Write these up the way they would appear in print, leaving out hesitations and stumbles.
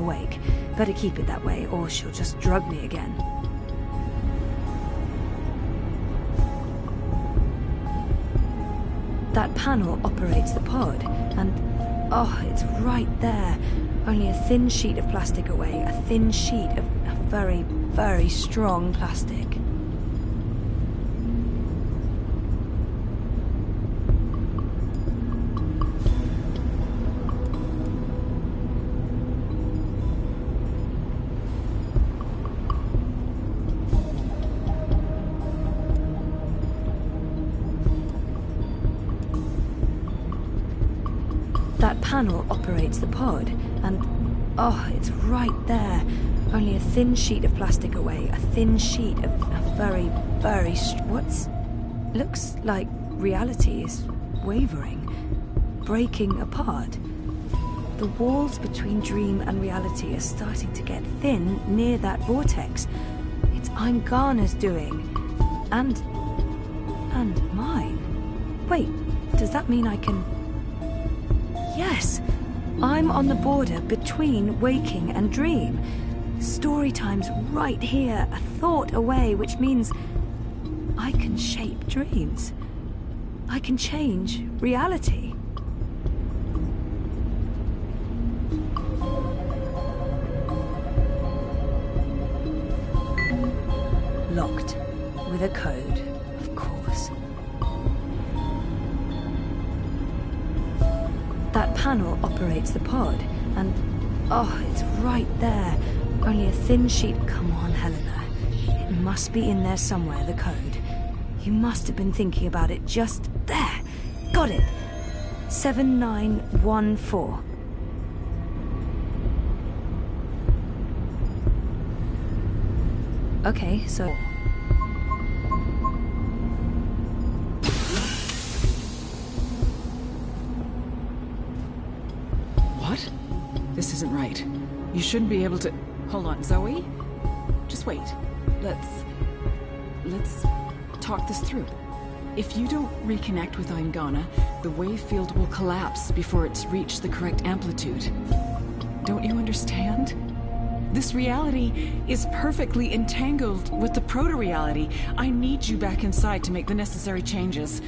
awake. Better keep it that way, or she'll just drug me again. That panel operates the pod, and... oh, it's right there. Only a thin sheet of plastic away. A thin sheet of very, very strong plastic. That panel operates the pod, and... oh, it's right there. Only a thin sheet of plastic away. A thin sheet of very, very... what's... looks like reality is wavering, breaking apart. The walls between dream and reality are starting to get thin near that vortex. It's Eingana's doing. And mine. Wait, does that mean I can... yes! I'm on the border between waking and dream. Story time's right here, a thought away, which means I can shape dreams. I can change reality. Locked. With a code, of course. That panel operates the pod, and... oh, it's right there. Only a thin sheet... come on, Helena. It must be in there somewhere, the code. You must have been thinking about it just there. Got it. 7914. Okay, so... what? This isn't right. You shouldn't be able to... hold on, Zoe? Just wait. Let's talk this through. If you don't reconnect with Eingana, the wave field will collapse before it's reached the correct amplitude. Don't you understand? This reality is perfectly entangled with the proto-reality. I need you back inside to make the necessary changes.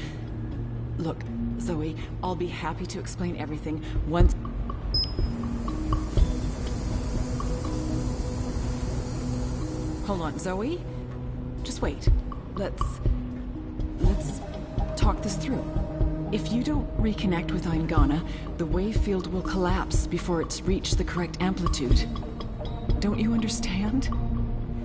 Look, Zoe, I'll be happy to explain everything once... hold on, Zoe? Just wait. Let's talk this through. If you don't reconnect with Eingana, the wave field will collapse before it's reached the correct amplitude. Don't you understand?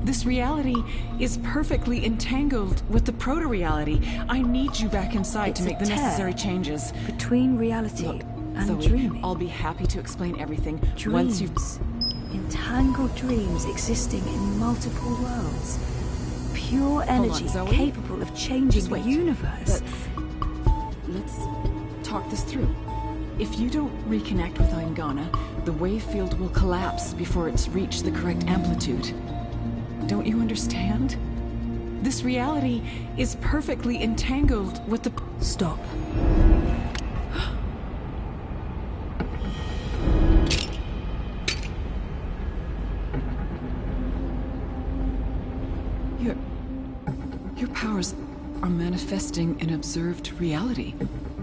This reality is perfectly entangled with the proto-reality. I need you back inside to make the necessary changes. Between reality Look, and Zoe, dreaming. I'll be happy to explain everything once you've... entangled dreams existing in multiple worlds. Pure energy Zoe. capable of changing the universe. Let's talk this through. If you don't reconnect with Eingana, the wave field will collapse before it's reached the correct amplitude. Don't you understand? This reality is perfectly entangled with the... Stop. Your powers are manifesting an observed reality,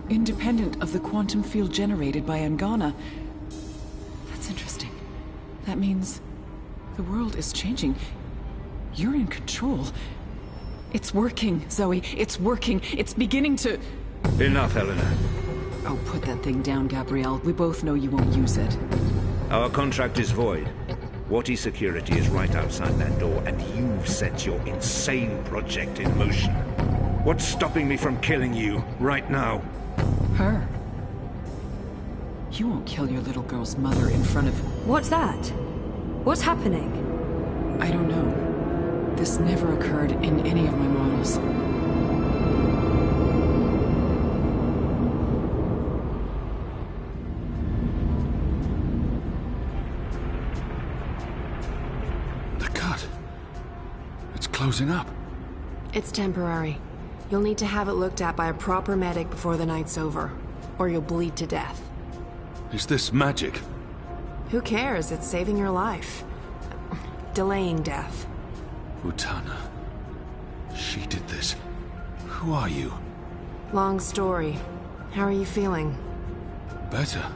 independent of the quantum field generated by Eingana. That's interesting. That means the world is changing. You're in control. It's working, Zoe. It's working. It's beginning to... Enough, Helena. Oh, put that thing down, Gabrielle. We both know you won't use it. Our contract is void. Wati security is right outside that door, and you've set your insane project in motion. What's stopping me from killing you, right now? Her? You won't kill your little girl's mother in front of... What's that? What's happening? I don't know. This never occurred in any of my models. Closing up. It's temporary. You'll need to have it looked at by a proper medic before the night's over, or you'll bleed to death. Is this magic? Who cares? It's saving your life. Delaying death. Utana. She did this. Who are you? Long story. How are you feeling? Better.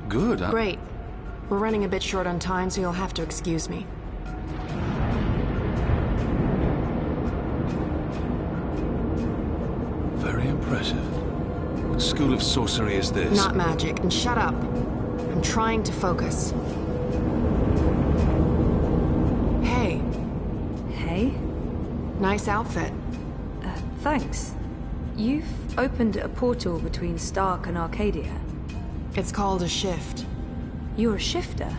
Good. Great. We're running a bit short on time, so you'll have to excuse me. Very impressive. What school of sorcery is this? Not magic. And shut up. I'm trying to focus. Hey. Hey? Nice outfit. Thanks. You've opened a portal between Stark and Arcadia. It's called a shift. You're a shifter?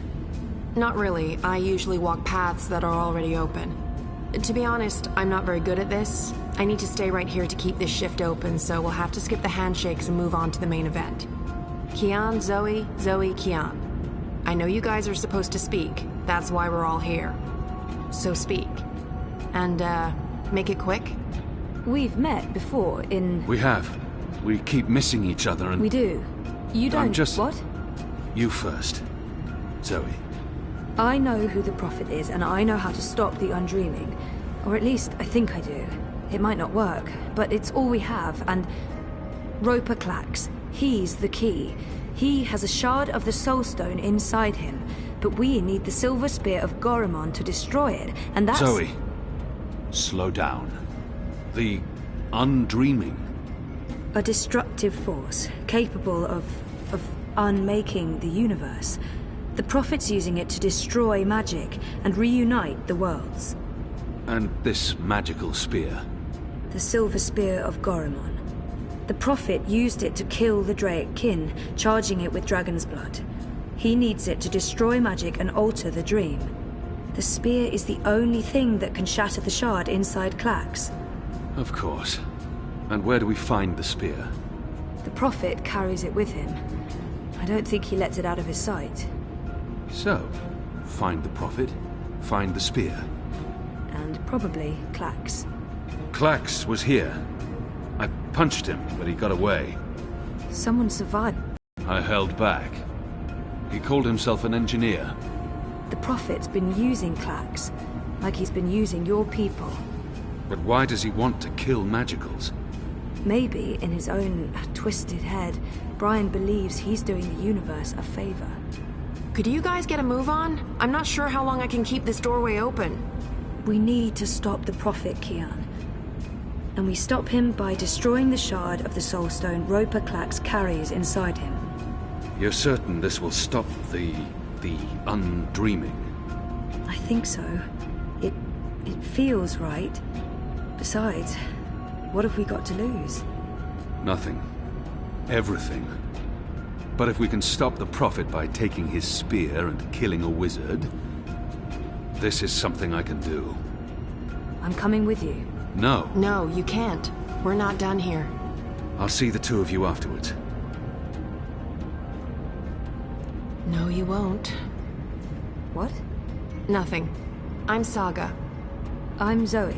Not really. I usually walk paths that are already open. To be honest, I'm not very good at this. I need to stay right here to keep this shift open, so we'll have to skip the handshakes and move on to the main event. Kian, Zoe, Zoe, Kian. I know you guys are supposed to speak. That's why we're all here. So speak. And, make it quick. We've met before in... We have. We keep missing each other and... We do. You don't... I'm just... What? You first. Zoe. I know who the Prophet is, and I know how to stop the Undreaming. Or at least, I think I do. It might not work, but it's all we have, and... Roper Clax. He's the key. He has a shard of the Soul Stone inside him, but we need the Silver Spear of Gorimon to destroy it, and that's... Zoe. Slow down. The Undreaming. A destructive force, capable of unmaking the universe. The Prophet's using it to destroy magic and reunite the worlds. And this magical spear. The Silver Spear of Gorimon. The Prophet used it to kill the Draic kin, charging it with dragon's blood. He needs it to destroy magic and alter the dream. The spear is the only thing that can shatter the shard inside Clax. Of course. And where do we find the spear? The Prophet carries it with him. I don't think he lets it out of his sight. So, find the Prophet, find the spear. And probably Clax. Clax was here. I punched him, but he got away. Someone survived. I held back. He called himself an engineer. The Prophet's been using Clax, like he's been using your people. But why does he want to kill magicals? Maybe, in his own twisted head, Brian believes he's doing the universe a favor. Could you guys get a move on? I'm not sure how long I can keep this doorway open. We need to stop the Prophet, Kian. And we stop him by destroying the shard of the Soul Stone Roper Clax carries inside him. You're certain this will stop the Undreaming? I think so. It feels right. Besides, what have we got to lose? Nothing. Everything. But if we can stop the Prophet by taking his spear and killing a wizard, this is something I can do. I'm coming with you. No. No, you can't. We're not done here. I'll see the two of you afterwards. No, you won't. What? Nothing. I'm Saga. I'm Zoe.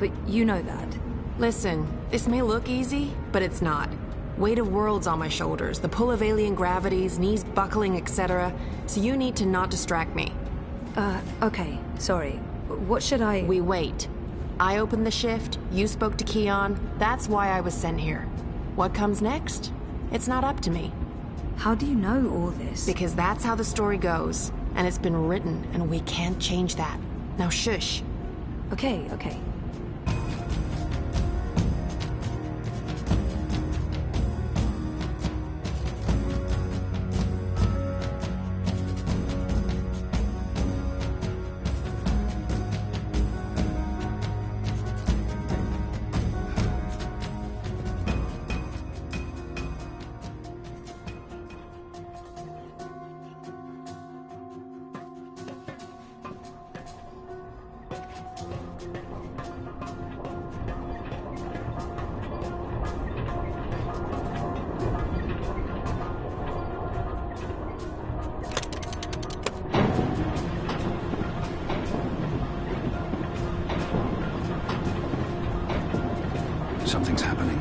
But you know that. Listen, this may look easy, but it's not. Weight of worlds on my shoulders, the pull of alien gravities, knees buckling, etc. So you need to not distract me. Okay. Sorry. What should I... We wait. I opened the shift, you spoke to Kian, that's why I was sent here. What comes next? It's not up to me. How do you know all this? Because that's how the story goes. And it's been written, and we can't change that. Now shush. Okay. Something's happening.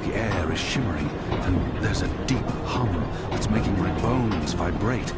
The air is shimmering, and there's a deep hum hum that's making my bones vibrate.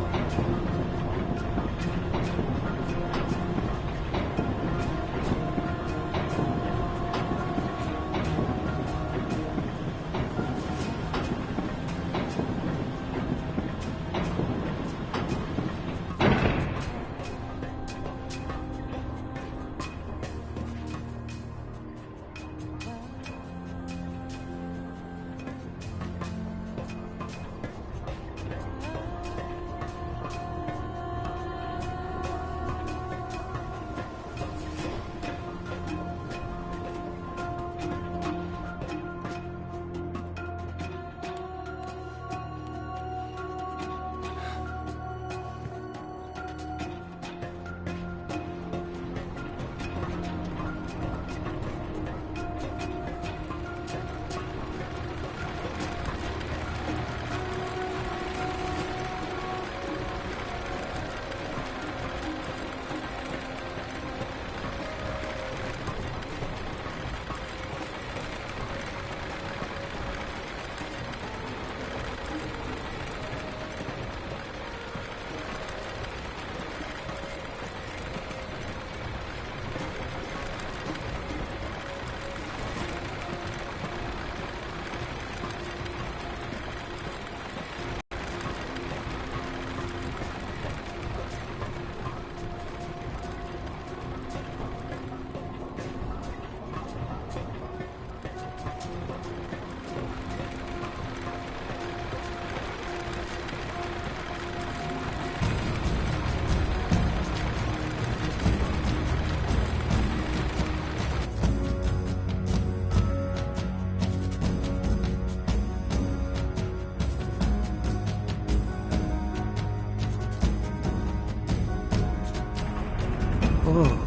Oh,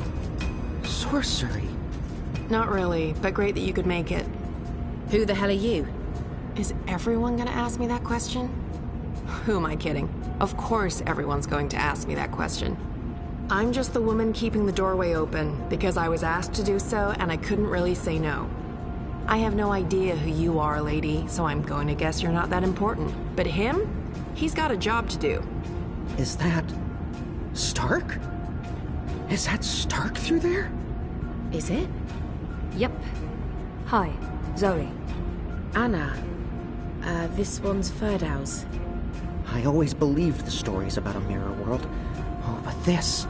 sorcery. Not really, but great that you could make it. Who the hell are you? Is everyone gonna ask me that question? Who am I kidding? Of course everyone's going to ask me that question. I'm just the woman keeping the doorway open because I was asked to do so and I couldn't really say no. I have no idea who you are, lady, so I'm going to guess you're not that important. But him? He's got a job to do. Is that... Stark? Is that Stark through there? Is it? Yep. Hi, Zoe. Anna. This one's Ferdow's. I always believed the stories about a mirror world. Oh, but this...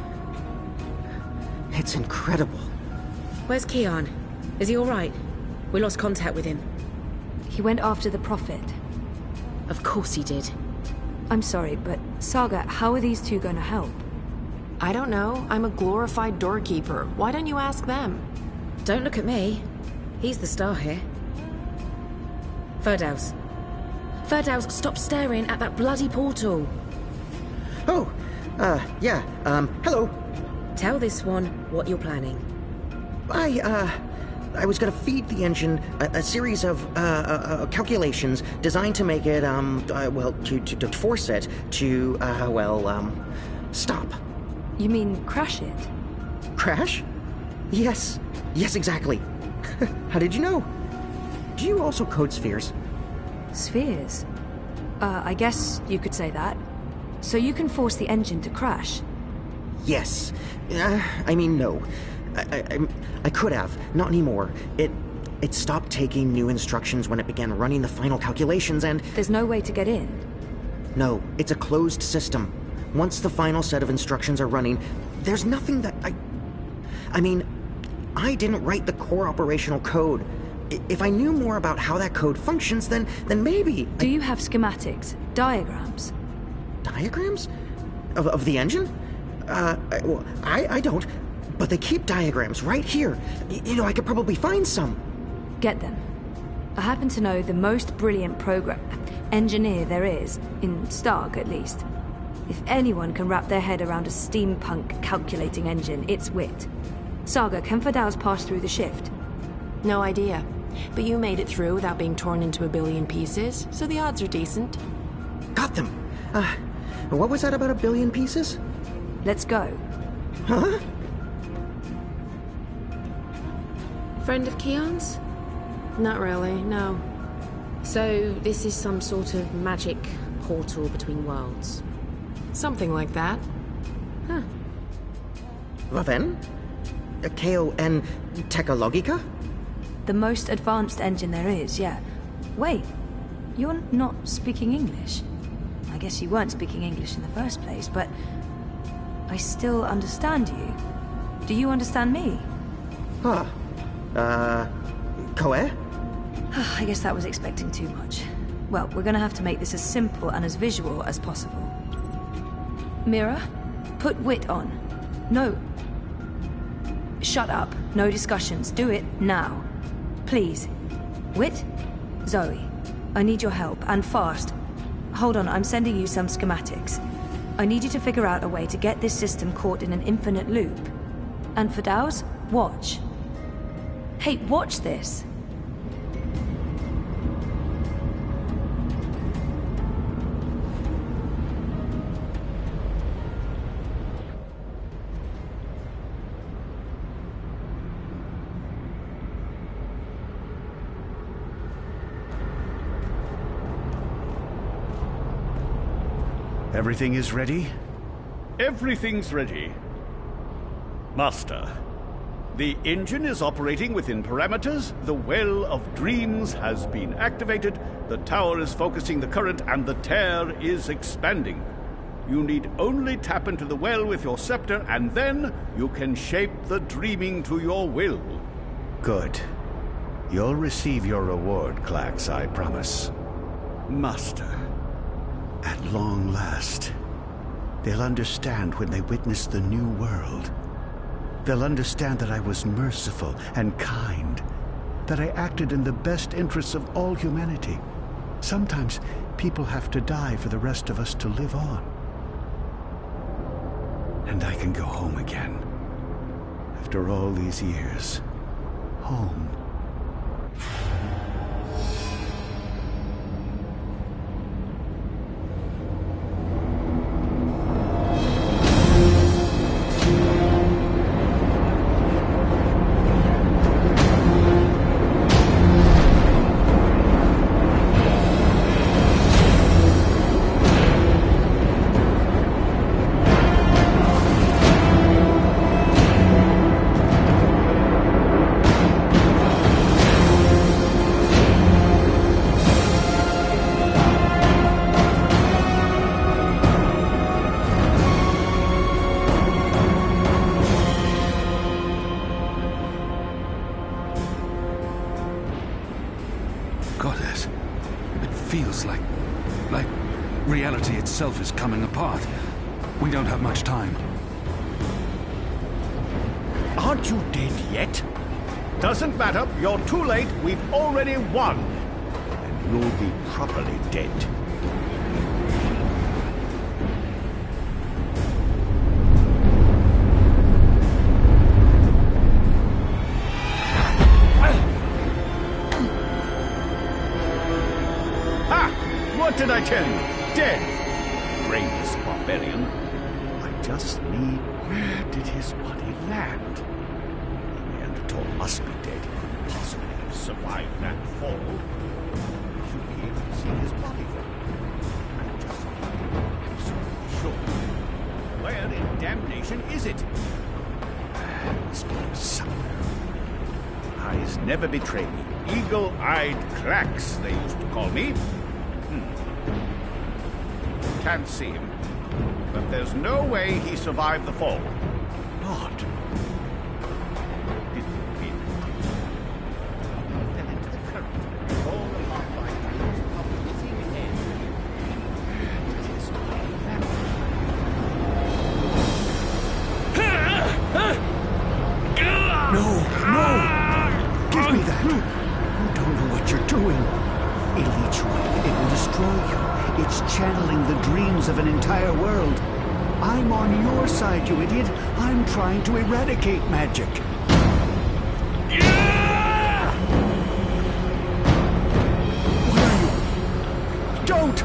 It's incredible. Where's Keon? Is he alright? We lost contact with him. He went after the Prophet. Of course he did. I'm sorry, but Saga, how are these two going to help? I don't know. I'm a glorified doorkeeper. Why don't you ask them? Don't look at me. He's the star here. Ferdow's. Ferdow's, stop staring at that bloody portal. Oh, yeah, hello. Tell this one what you're planning. I was gonna feed the engine a series of, calculations designed to make it, well, to force it to, stop. You mean crash it? Crash? Yes, exactly. How did you know? Do you also code spheres? Spheres? I guess you could say that. So you can force the engine to crash? Yes. I mean, no. I could have. Not anymore. It stopped taking new instructions when it began running the final calculations and... There's no way to get in? No, it's a closed system. Once the final set of instructions are running, there's nothing that I mean, I didn't write the core operational code. If I knew more about how that code functions, then maybe... Do you have schematics? Diagrams? Diagrams? Of the engine? Well, I don't, but they keep diagrams right here. You know, I could probably find some. Get them. I happen to know the most brilliant engineer there is, in Stark at least. If anyone can wrap their head around a steampunk calculating engine, it's Wit. Saga, can Ferdow's pass through the shift? No idea. But you made it through without being torn into a billion pieces, so the odds are decent. Got them. What was that about a billion pieces? Let's go. Huh? Friend of Keon's? Not really, no. So, this is some sort of magic portal between worlds. Something like that. Huh. Raven? K-O-N Technologica? The most advanced engine there is, yeah. Wait, you're not speaking English? I guess you weren't speaking English in the first place, but I still understand you. Do you understand me? Huh. Koe? I guess that was expecting too much. Well, we're gonna have to make this as simple and as visual as possible. Mira, put wit on. No. Shut up. No discussions. Do it now. Please. Wit? Zoe, I need your help, and fast. Hold on, I'm sending you some schematics. I need you to figure out a way to get this system caught in an infinite loop. And for Dow's, watch. Hey, watch this. Everything is ready? Everything's ready. Master, the engine is operating within parameters, the Well of Dreams has been activated, the tower is focusing the current, and the tear is expanding. You need only tap into the well with your scepter, and then you can shape the dreaming to your will. Good. You'll receive your reward, Clax, I promise. Master. At long last, they'll understand when they witness the new world. They'll understand that I was merciful and kind, that I acted in the best interests of all humanity. Sometimes people have to die for the rest of us to live on. And I can go home again. After all these years, home. Reality itself is coming apart. We don't have much time. Aren't you dead yet? Doesn't matter, you're too late, we've already won. And you'll be properly dead. Ha! What did I tell you? Dead! Brainless barbarian. I just need... Where did his body land? The Neanderthal must be dead. He couldn't possibly have survived that fall. You should be able to see his body then. I'm just absolutely sure. Where in damnation is it? It must be somewhere. Eyes never betray me. Eagle-eyed Clax, they used to call me. Can't see him, but there's no way he survived the fall. Odd. Did he feel he fell into the current, all along by dreams of missing end. Where did his body land? No! Give me that! You don't know what you're doing. It'll eat you up. It will destroy you. It's channeling the dreams of an entire world. I'm on your side, you idiot. I'm trying to eradicate magic. What are you? Don't!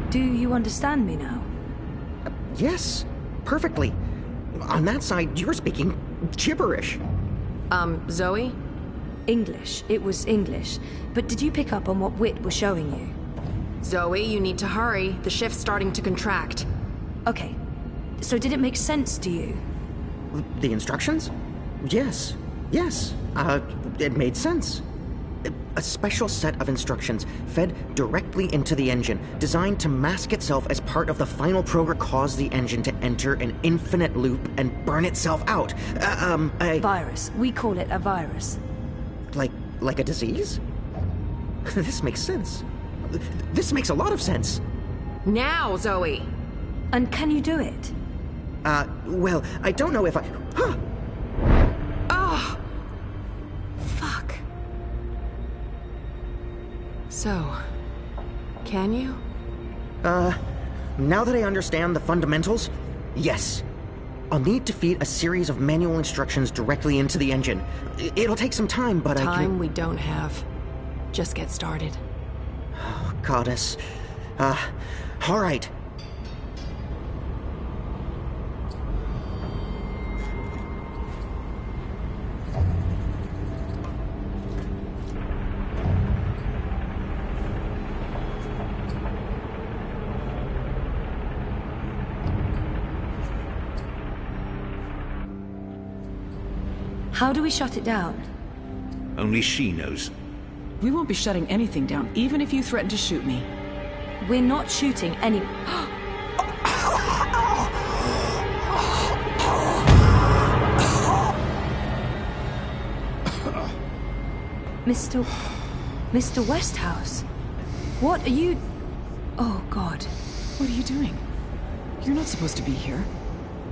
Do you understand me now? Yes, perfectly. On that side, you're speaking gibberish. Zoe? English. It was English. But did you pick up on what Wit was showing you? Zoe, you need to hurry. The shift's starting to contract. Okay. So did it make sense to you? The instructions? Yes. Yes. It made sense. A special set of instructions fed directly into the engine, designed to mask itself as part of the final program, cause the engine to enter an infinite loop and burn itself out. A virus. We call it a virus. Like a disease? This makes sense. This makes a lot of sense. Now, Zoe! And can you do it? Well, I don't know if I... Huh! Oh! Fuck. So, can you? Now that I understand the fundamentals, yes. I'll need to feed a series of manual instructions directly into the engine. It'll take some time, but I can... Time we don't have. Just get started. Oh, Goddess. All right. How do we shut it down? Only she knows. We won't be shutting anything down, even if you threaten to shoot me. We're not shooting any... Mr. Westhouse? What are you... Oh, God. What are you doing? You're not supposed to be here.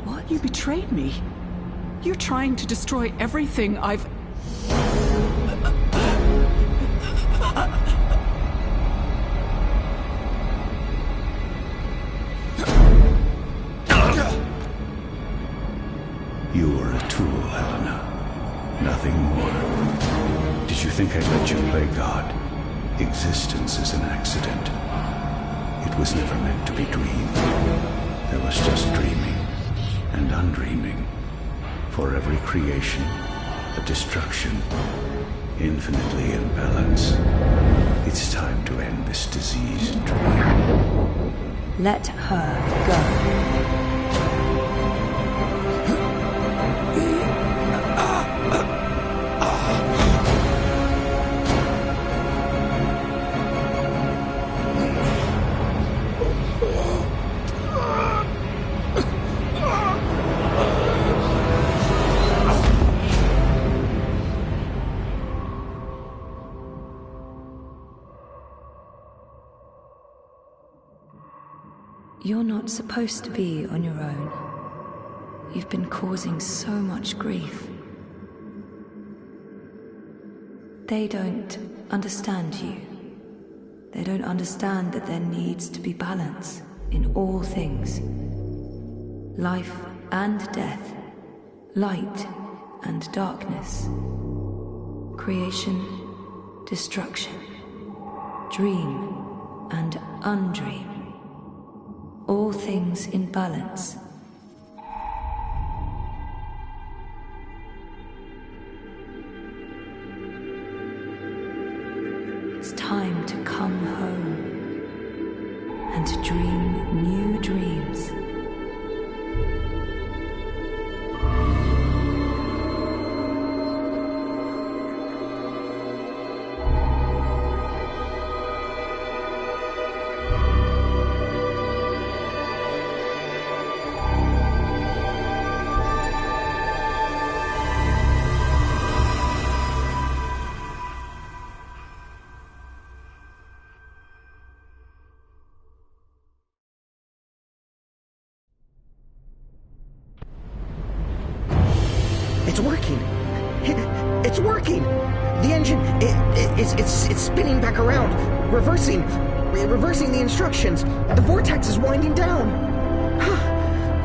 What? You betrayed me. You're trying to destroy everything I've... You were a tool, Helena. Nothing more. Did you think I'd let you play God? Existence is an accident. It was never meant to be dreamed. There was just dreaming and undreaming. For every creation, a destruction, infinitely in balance. It's time to end this diseased dream. Let her go. You're not supposed to be on your own. You've been causing so much grief. They don't understand you. They don't understand that there needs to be balance in all things. Life and death, light and darkness, creation, destruction, dream and undream. All things in balance. It's time to come home and to dream new dreams. It's working. It's working. The engine, it's spinning back around, reversing the instructions. The vortex is winding down.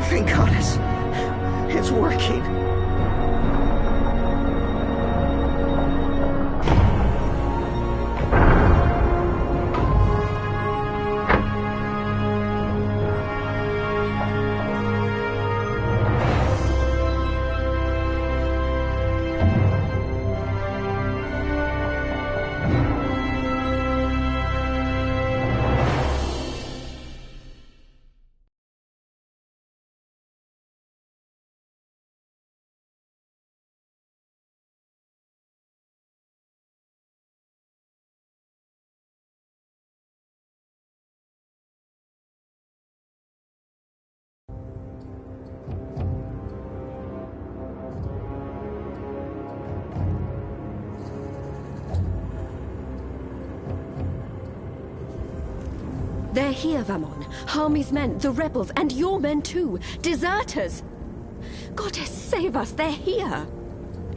Thank goddess. It's working. They're here, Vamon. Harmy's men, the rebels, and your men too. Deserters! Goddess, save us, they're here!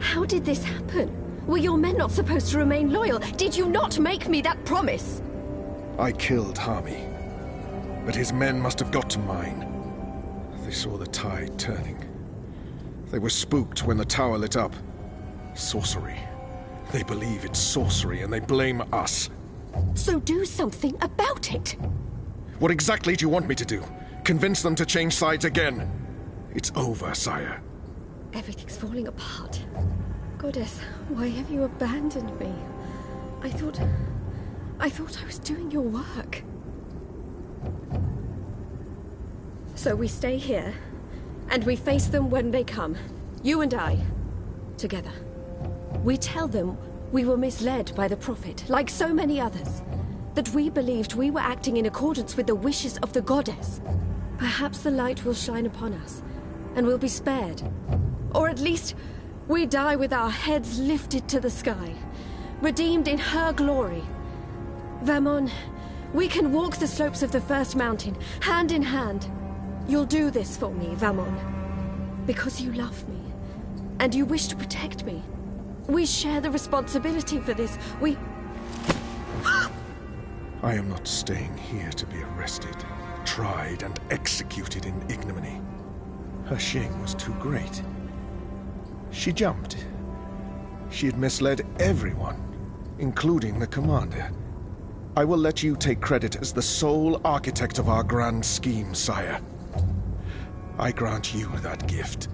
How did this happen? Were your men not supposed to remain loyal? Did you not make me that promise? I killed Harmy, but his men must have got to mine. They saw the tide turning. They were spooked when the tower lit up. Sorcery. They believe it's sorcery and they blame us. So do something about it! What exactly do you want me to do? Convince them to change sides again? It's over, sire. Everything's falling apart. Goddess, why have you abandoned me? I thought I was doing your work. So we stay here, and we face them when they come. You and I, together. We tell them we were misled by the Prophet, like so many others. That we believed we were acting in accordance with the wishes of the Goddess. Perhaps the light will shine upon us, and we'll be spared. Or at least, we die with our heads lifted to the sky, redeemed in her glory. Vamon, we can walk the slopes of the first mountain, hand in hand. You'll do this for me, Vamon. Because you love me, and you wish to protect me. We share the responsibility for this. I am not staying here to be arrested, tried, and executed in ignominy. Her shame was too great. She jumped. She had misled everyone, including the commander. I will let you take credit as the sole architect of our grand scheme, sire. I grant you that gift.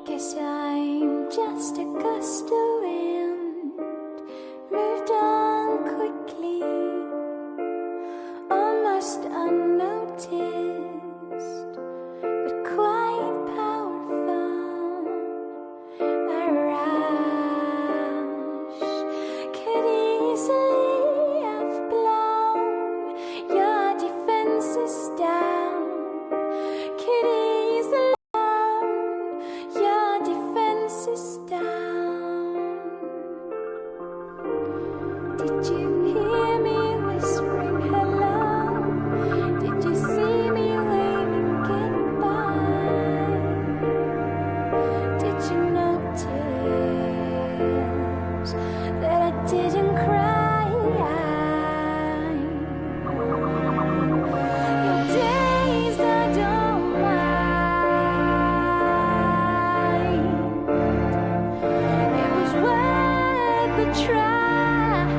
Guess I'm just a gust of wind, moved on quickly, almost unnoticed, but quite powerful. A rush could easily have blown your defenses down, could easily your defenses down. Did you hear me whispering hello? Did you see me waving goodbye? Did you notice that I didn't cry? Your days I don't mind. It was worth the try. But I didn't cry.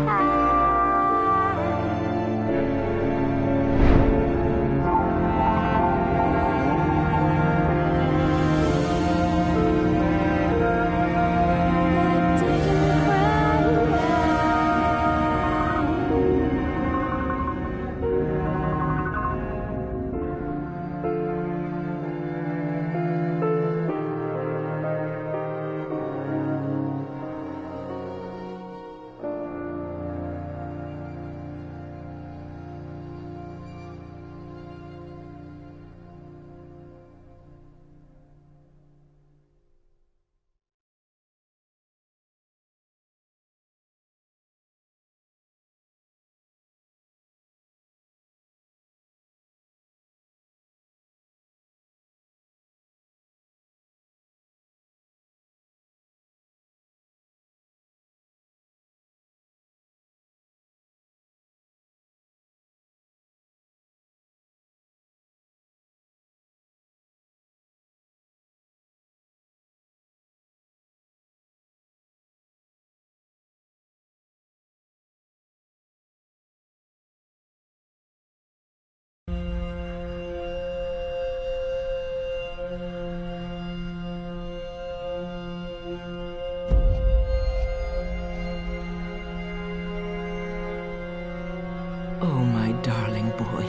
Oh, my darling boy.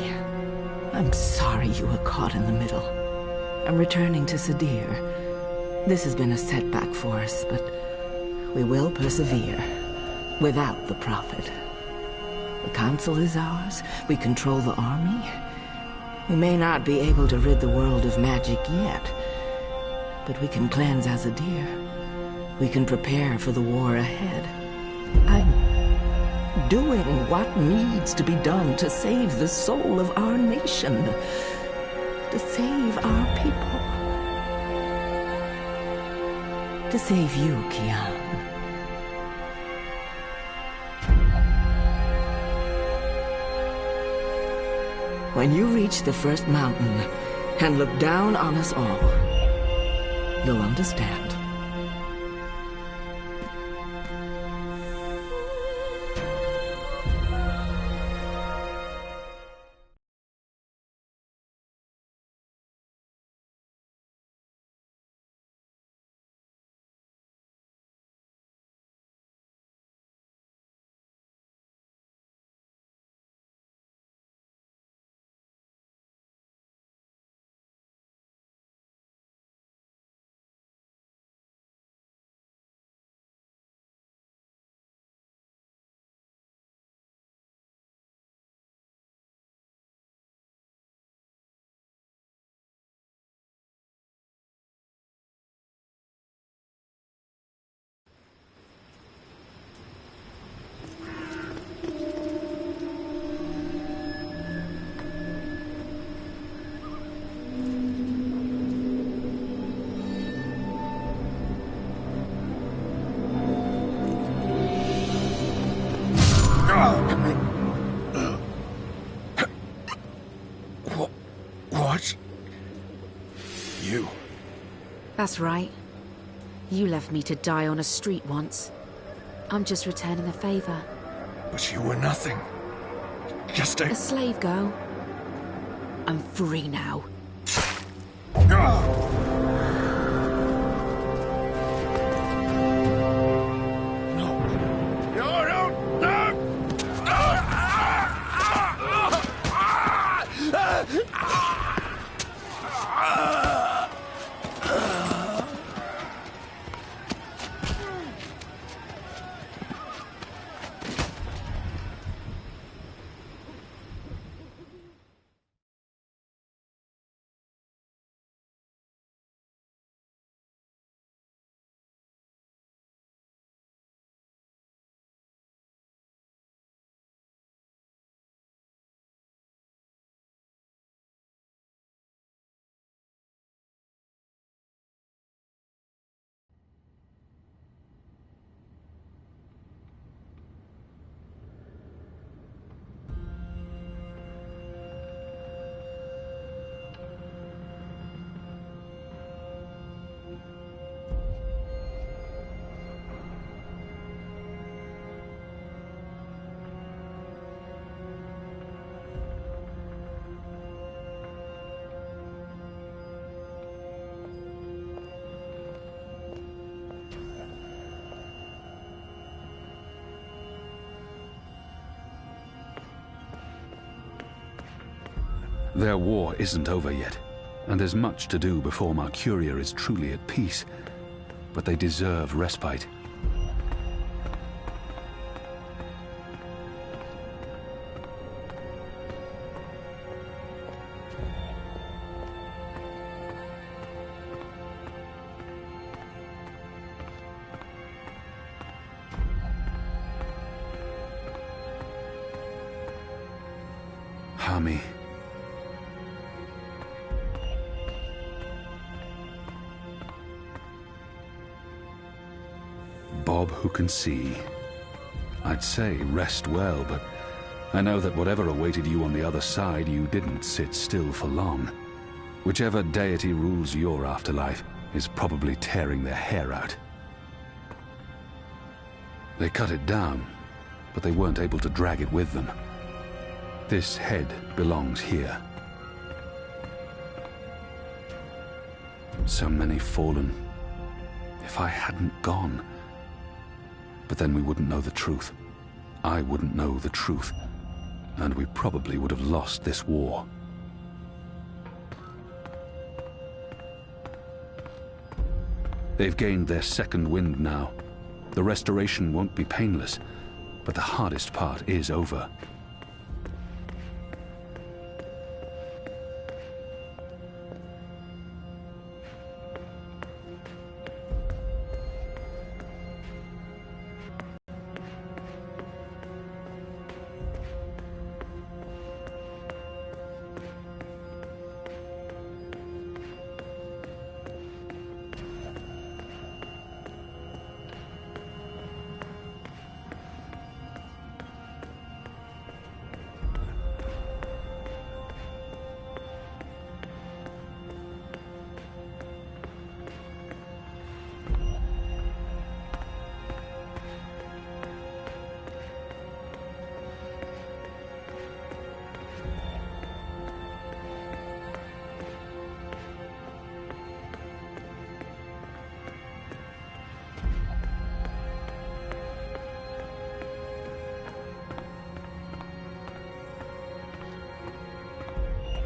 I'm sorry you were caught in the middle. I'm returning to Sadir. This has been a setback for us, but we will persevere. Without the Prophet. The Council is ours. We control the army. We may not be able to rid the world of magic yet, but we can cleanse Azadir. We can prepare for the war ahead. I'm doing what needs to be done to save the soul of our nation. To save our people. To save you, Kian. When you reach the first mountain and look down on us all, you'll understand. What? You? That's right. You left me to die on a street once. I'm just returning the favor. But you were nothing. Just a slave girl. I'm free now. Their war isn't over yet, and there's much to do before Mercuria is truly at peace. But they deserve respite. Hami. Bob who can see. I'd say rest well, but I know that whatever awaited you on the other side, you didn't sit still for long. Whichever deity rules your afterlife is probably tearing their hair out. They cut it down, but they weren't able to drag it with them. This head belongs here. So many fallen. If I hadn't gone... But then we wouldn't know the truth. I wouldn't know the truth. and we probably would have lost this war. They've gained their second wind now. The restoration won't be painless, but the hardest part is over.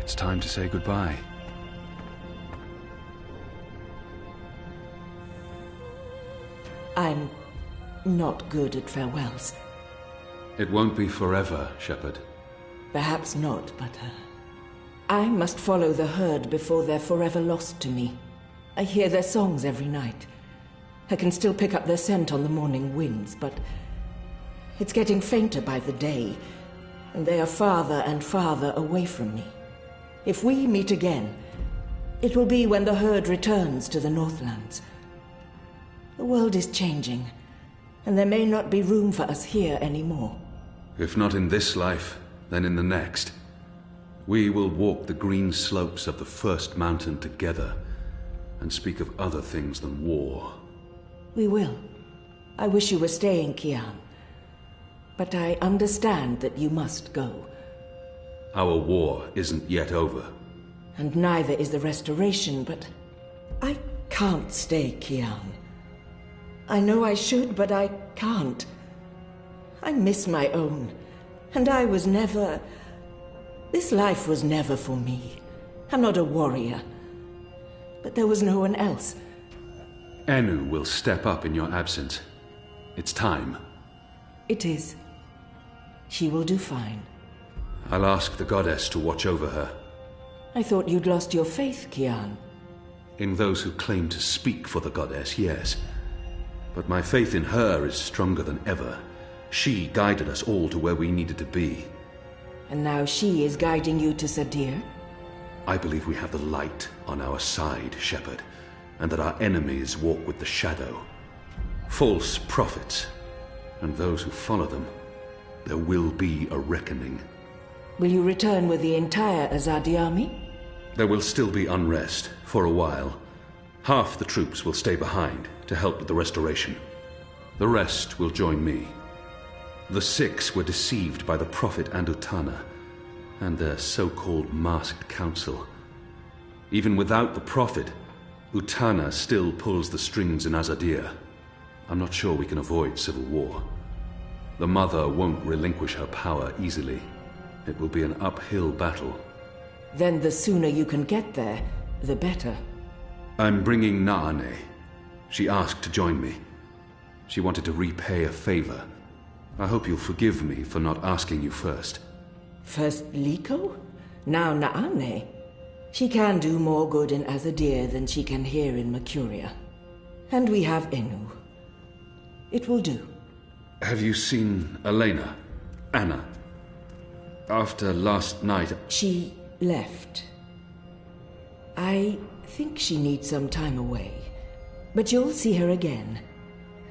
It's time to say goodbye. I'm not good at farewells. It won't be forever, Shepard. Perhaps not, but I must follow the herd before they're forever lost to me. I hear their songs every night. I can still pick up their scent on the morning winds, but it's getting fainter by the day, and they are farther and farther away from me. If we meet again, it will be when the herd returns to the Northlands. The world is changing, and there may not be room for us here anymore. If not in this life, then in the next. We will walk the green slopes of the first mountain together, and speak of other things than war. We will. I wish you were staying, Kian. But I understand that you must go. Our war isn't yet over. And neither is the restoration, but I can't stay, Kian. I know I should, but I can't. I miss my own, and I was never... This life was never for me. I'm not a warrior. But there was no one else. Enu will step up in your absence. It's time. It is. She will do fine. I'll ask the goddess to watch over her. I thought you'd lost your faith, Kian. In those who claim to speak for the goddess, yes. But my faith in her is stronger than ever. She guided us all to where we needed to be. And now she is guiding you to Sadir? I believe we have the light on our side, Shepard, and that our enemies walk with the shadow. False prophets, and those who follow them. There will be a reckoning. Will you return with the entire Azadi army? There will still be unrest, for a while. Half the troops will stay behind to help with the restoration. The rest will join me. The 6 were deceived by the Prophet and Utana, and their so-called masked council. Even without the Prophet, Utana still pulls the strings in Azadir. I'm not sure we can avoid civil war. The Mother won't relinquish her power easily. It will be an uphill battle. Then the sooner you can get there, the better. I'm bringing Naane. She asked to join me. She wanted to repay a favor. I hope you'll forgive me for not asking you first. First Liko? Now Naane. She can do more good in Azadir than she can here in Mercuria. And we have Enu. It will do. Have you seen Elena? Anna? After last night... She left. I think she needs some time away. But you'll see her again.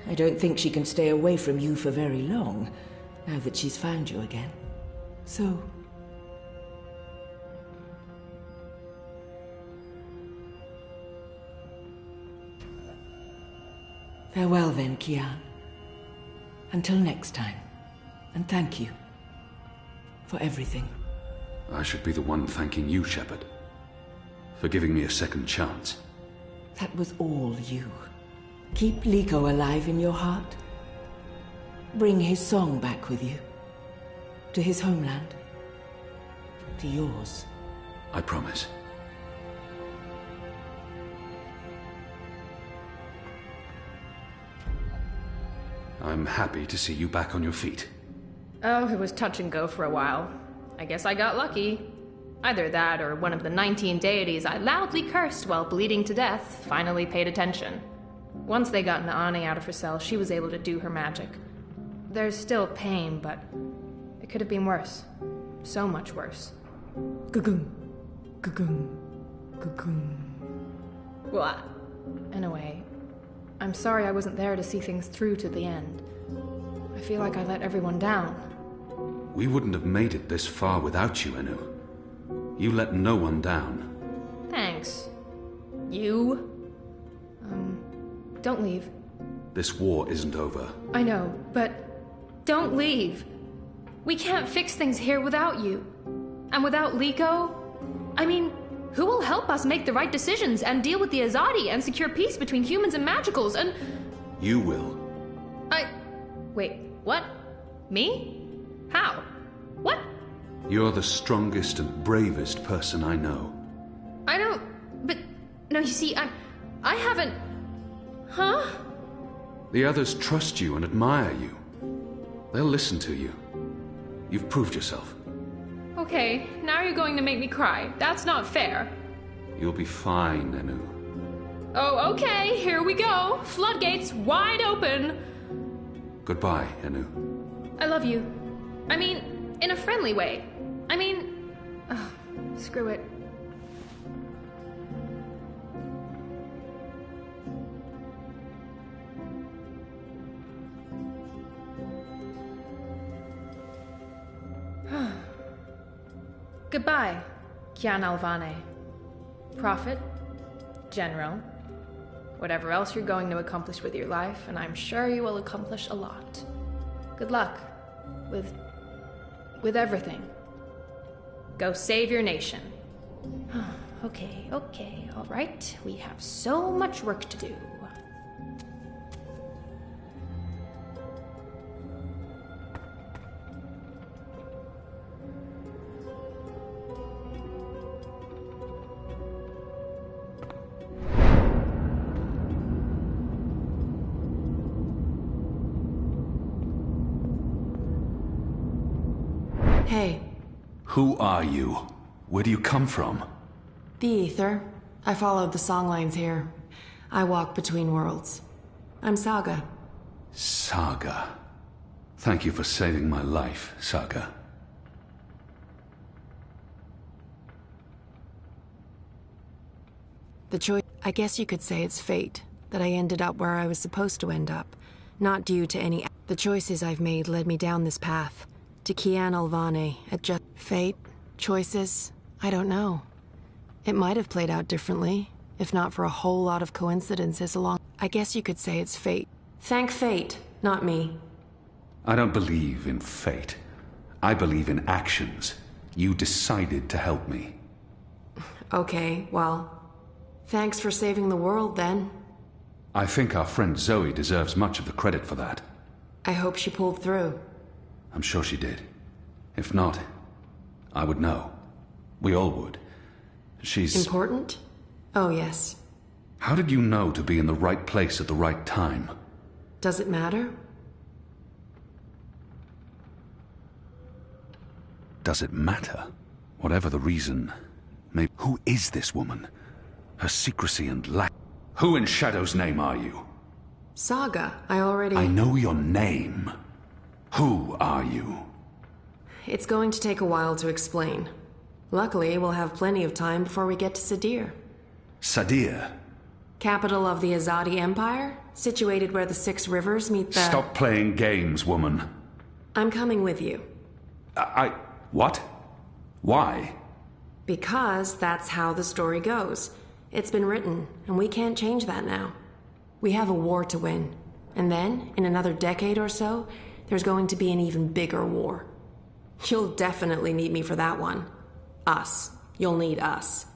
I don't think she can stay away from you for very long, now that she's found you again. So... Farewell then, Kian. Until next time. And thank you. For everything. I should be the one thanking you, Shepard. For giving me a second chance. That was all you. Keep Liko alive in your heart. Bring his song back with you. To his homeland. to yours. I promise. I'm happy to see you back on your feet. Oh, it was touch and go for a while. I guess I got lucky. Either that or one of the 19 deities I loudly cursed while bleeding to death finally paid attention. Once they got Naani out of her cell, she was able to do her magic. There's still pain, but it could have been worse. So much worse. Gugum. Gugum. Gugum. Well, in a way, I'm sorry I wasn't there to see things through to the end. I feel like I let everyone down. We wouldn't have made it this far without you, Anu. You let no one down. Thanks. You? Don't leave. This war isn't over. I know, but don't leave. We can't fix things here without you. And without Liko. I mean, who will help us make the right decisions and deal with the Azadi and secure peace between humans and magicals and... You will. Wait, what? Me? How? What? You're the strongest and bravest person I know. I don't... But... No, you see, I haven't... Huh? The others trust you and admire you. They'll listen to you. You've proved yourself. Okay, now you're going to make me cry. That's not fair. You'll be fine, Anu. Oh, okay, here we go. Floodgates wide open. Goodbye, Anu. I love you. I mean, in a friendly way. I mean... screw it. Goodbye, Chaine Alvane. Prophet, General, whatever else you're going to accomplish with your life, and I'm sure you will accomplish a lot. Good luck with everything. Go save your nation. Okay, all right. We have so much work to do. Hey. Who are you? Where do you come from? The Ether. I followed the songlines here. I walk between worlds. I'm Saga. Saga. Thank you for saving my life, Saga. The choice... I guess you could say it's fate, that I ended up where I was supposed to end up. Not due to any... The choices I've made led me down this path. To Chaine Alvane at just... Fate? Choices? I don't know. It might have played out differently, if not for a whole lot of coincidences along... I guess you could say it's fate. Thank fate, not me. I don't believe in fate. I believe in actions. You decided to help me. Okay, well... Thanks for saving the world, then. I think our friend Zoe deserves much of the credit for that. I hope she pulled through. I'm sure she did. If not, I would know. We all would. She's... Important? Oh, yes. How did you know to be in the right place at the right time? Does it matter? Does it matter? Whatever the reason, maybe... Who is this woman? Her secrecy and lack... Who in Shadow's name are you? Saga, I already... I know your name. Who are you? It's going to take a while to explain. Luckily, we'll have plenty of time before we get to Sadir. Sadir? Capital of the Azadi Empire, situated where the 6 rivers meet the... Stop playing games, woman. I'm coming with you. What? Why? Because that's how the story goes. It's been written, and we can't change that now. We have a war to win. And then, in another decade or so, there's going to be an even bigger war. You'll definitely need me for that one. Us. You'll need us.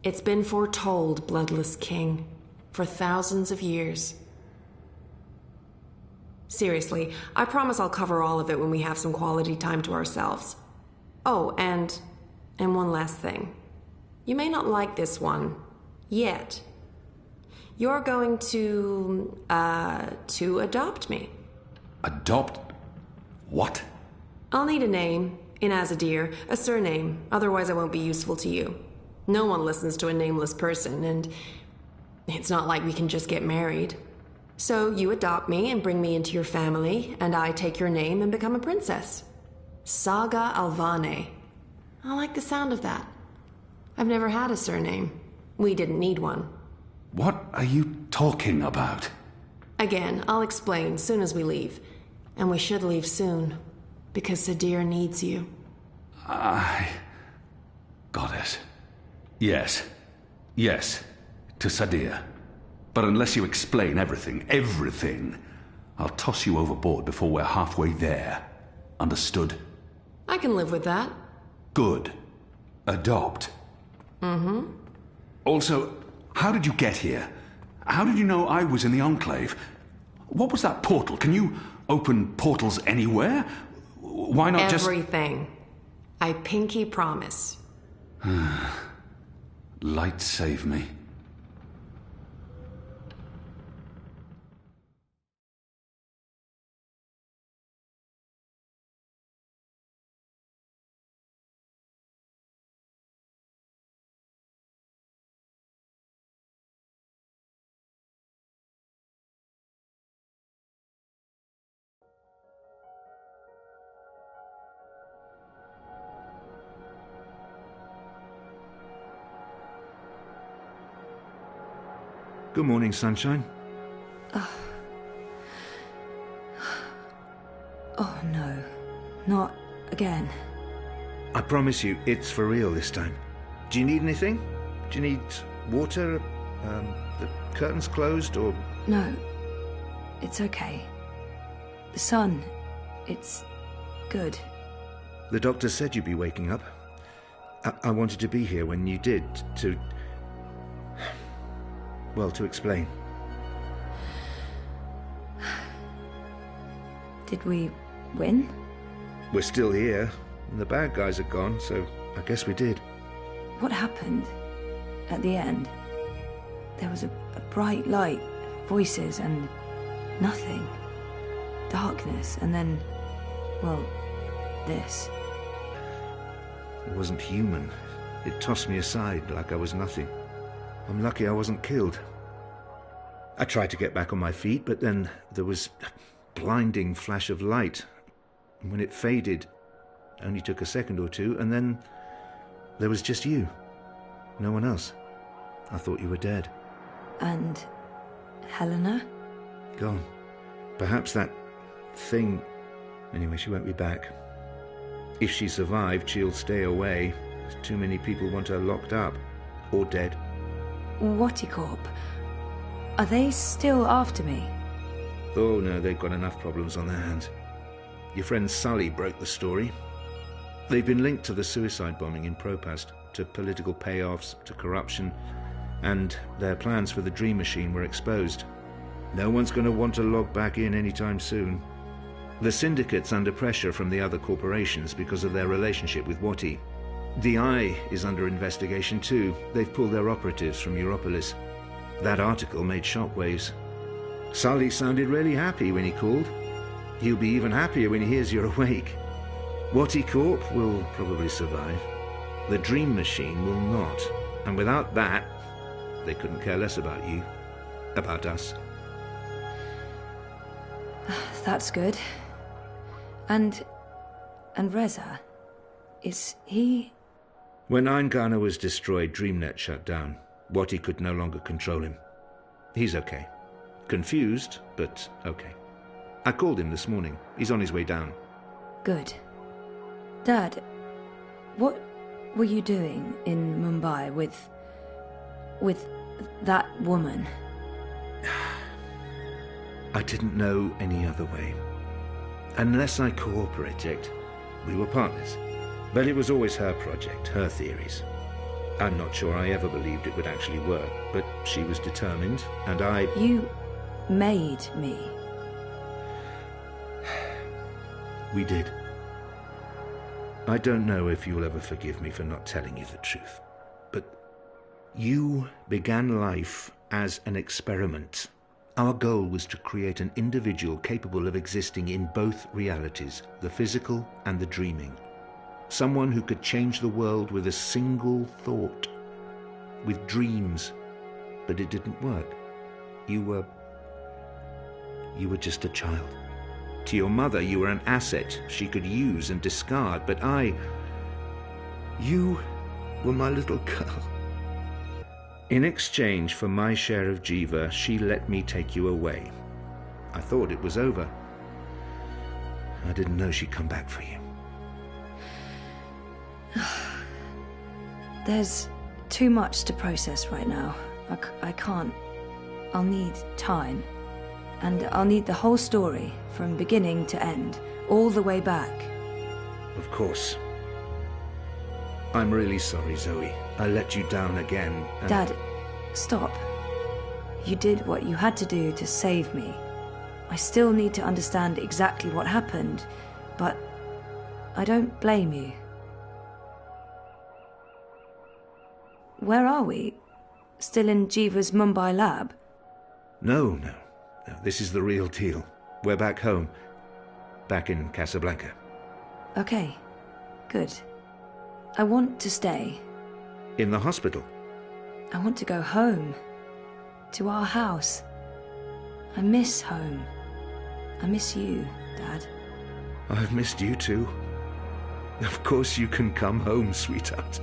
It's been foretold, Bloodless King, for thousands of years. Seriously, I promise I'll cover all of it when we have some quality time to ourselves. Oh, and And one last thing. You may not like this one. Yet. You're going to adopt me. Adopt? What? I'll need a name, in Azadir, a surname, otherwise I won't be useful to you. No one listens to a nameless person, and it's not like we can just get married. So you adopt me and bring me into your family, and I take your name and become a princess. Saga Alvane. I like the sound of that. I've never had a surname. We didn't need one. What are you talking about? Again, I'll explain soon as we leave. And we should leave soon, because Sadir needs you. Got it. Yes. Yes. To Sadir. But unless you explain everything, I'll toss you overboard before we're halfway there. Understood? I can live with that. Good. Adopt. Mm-hmm. Also, how did you get here? How did you know I was in the Enclave? What was that portal? Can you open portals anywhere? Why not just... Everything. I pinky promise. Light save me. Good morning, sunshine. Oh no, not again. I promise you, it's for real this time. Do you need anything? Do you need water? The curtains closed, or...? No, it's okay. The sun, it's good. The doctor said you'd be waking up. I wanted to be here when you did, to... Well, to explain. Did we win? We're still here, and the bad guys are gone, so I guess we did. What happened at the end? There was a bright light, voices, and nothing. Darkness, and then, well, this. It wasn't human. It tossed me aside like I was nothing. I'm lucky I wasn't killed. I tried to get back on my feet, but then there was a blinding flash of light. And when it faded, it only took a second or two, and then there was just you. No one else. I thought you were dead. And Helena? Gone. Perhaps that thing... Anyway, she won't be back. If she survived, she'll stay away. Too many people want her locked up. Or dead. Whattycorp? Are they still after me? Oh no, they've got enough problems on their hands. Your friend Sully broke the story. They've been linked to the suicide bombing in Propast, to political payoffs, to corruption, and their plans for the Dream Machine were exposed. No one's going to want to log back in anytime soon. The Syndicate's under pressure from the other corporations because of their relationship with Wati. The Eye is under investigation too. They've pulled their operatives from Europolis. That article made shockwaves. Sully sounded really happy when he called. He'll be even happier when he hears you're awake. Whattycorp will probably survive. The Dream Machine will not. And without that, they couldn't care less about you. About us. That's good. And Reza, is he... When Eingana was destroyed, DreamNet shut down. Wati could no longer control him. He's okay. Confused, but okay. I called him this morning. He's on his way down. Good. Dad, what were you doing in Mumbai with that woman? I didn't know any other way. Unless I cooperated, we were partners. But it was always her project, her theories. I'm not sure I ever believed it would actually work, but she was determined, and I... You made me. We did. I don't know if you'll ever forgive me for not telling you the truth, but you began life as an experiment. Our goal was to create an individual capable of existing in both realities, the physical and the dreaming. Someone who could change the world with a single thought, with dreams. But it didn't work. You were just a child. To your mother, you were an asset she could use and discard, but you were my little girl. In exchange for my share of Jiva, she let me take you away. I thought it was over. I didn't know she'd come back for you. There's too much to process right now. I can't. I'll need time. And I'll need the whole story, from beginning to end, all the way back. Of course. I'm really sorry, Zoe. I let you down again. Dad, stop. You did what you had to do to save me. I still need to understand exactly what happened, but I don't blame you. Where are we? Still in Jiva's Mumbai lab? No. This is the real deal. We're back home. Back in Casablanca. Okay, good. I want to stay. In the hospital? I want to go home. To our house. I miss home. I miss you, Dad. I've missed you too. Of course you can come home, sweetheart.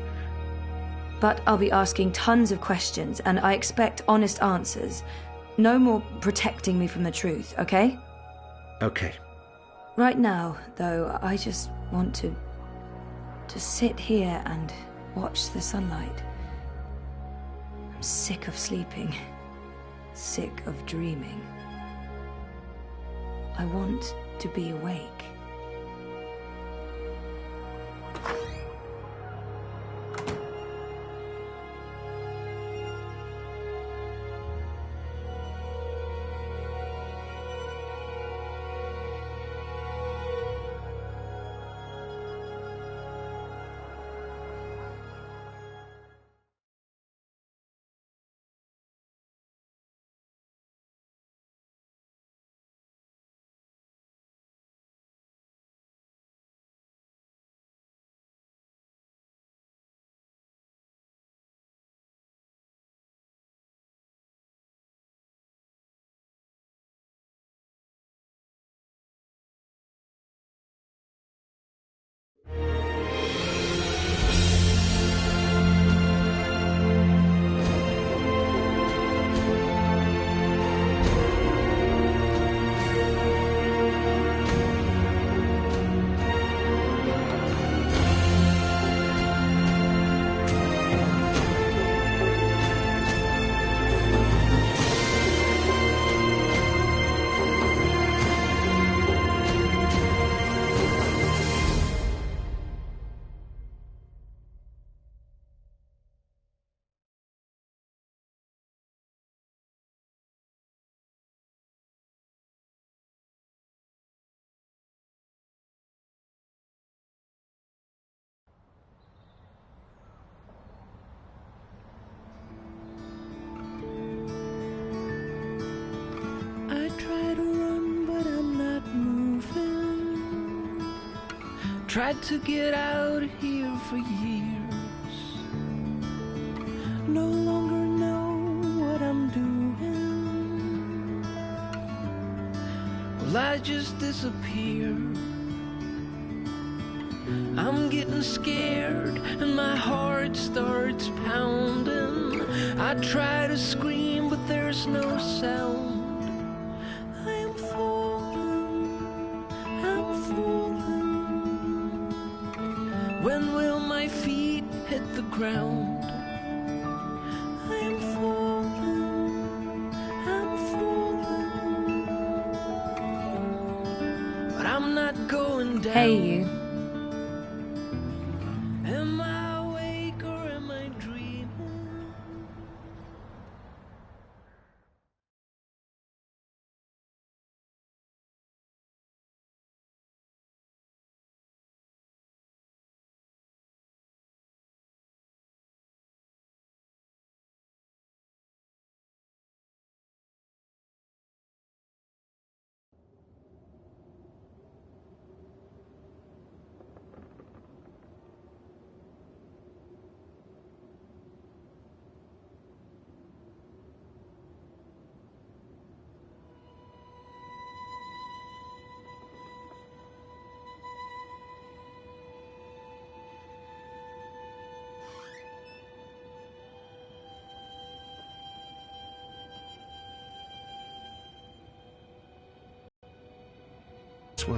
But I'll be asking tons of questions, and I expect honest answers. No more protecting me from the truth, okay? Okay. Right now, though, I just want to sit here and watch the sunlight. I'm sick of sleeping. Sick of dreaming. I want to be awake. Tried to get out of here for years. No longer know what I'm doing. Well, I just disappear. I'm getting scared and my heart starts pounding. I try to scream but there's no sound. I am falling, I'm falling. When will my feet hit the ground? I am falling, I'm falling. But I'm not going down. Hey, you.